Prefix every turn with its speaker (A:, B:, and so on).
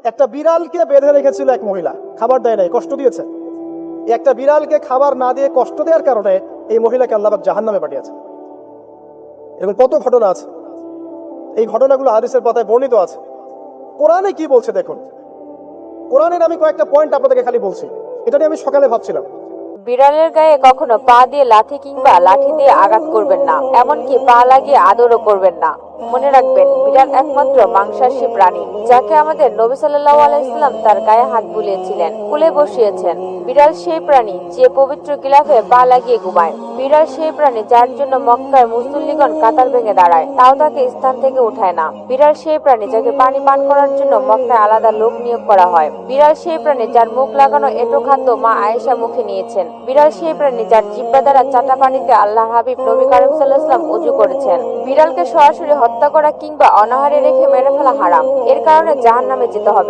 A: একটা বিড়ালকে বেঁধে রেখেছিল এক মহিলা, খাবার দেয় নাই, কষ্ট দিয়েছে। একটা বিড়ালকে খাবার না দিয়ে কষ্ট দেওয়ার কারণে এই মহিলাকে আল্লাহ পাক জাহান্নামে পাঠিয়েছে। এরকম কত ঘটনা আছে, এই ঘটনাগুলো হাদিসের পাতায় বর্ণিত আছে। কোরআনে কি বলছে দেখুন। কোরআনের আমি কয়েকটা পয়েন্ট আপনাদেরকে খালি বলছি, এটা নিয়ে আমি সকালে ভাবছিলাম।
B: বিড়ালের গায়ে কখনো পা দিয়ে লাথি কিংবা লাঠি দিয়ে আঘাত করবেন না, এমনকি পা লাগিয়ে আদরও করবেন না। মনে রাখবেন, বিড়াল একমাত্র মাংসাশী প্রাণী যাকে আমাদের নবী সাল্লাল্লাহু আলাইহি সাল্লাম তার গায়ে হাত বুলিয়েছিলেন, কোলে বসিয়েছেন। বিড়াল সেই প্রাণী যে পবিত্র গিলাফে পা লাগিয়ে ঘুমায়। বিড়াল সেই প্রাণী যার জন্য মক্কার মুসল্লিগণ কাতার ভেঙে দাঁড়ায়, তাও তাকে স্থান থেকে উঠায় না। বিড়াল সেই প্রাণী যাকে পানি পান করার জন্য মক্কায় আলাদা লোক নিয়োগ করা হয়। বিড়াল সেই প্রাণী যার মুখ লাগানো এঁটো খাদ্য মা আয়েশা মুখে নিয়েছেন। বিড়াল সেই প্রাণী যার জিহ্বা দ্বারা চাটা পানিতে আল্লাহর হাবিব নবী কারীম সাল্লাল্লাহু আলাইহি ওয়াসাল্লাম ওযু করেছেন। বিড়ালকে সরাসরি হত্যা করা কিংবা অনাহারে রেখে মেরে ফেলা হারাম, এর কারণে জাহান্নামে যেতে হবে।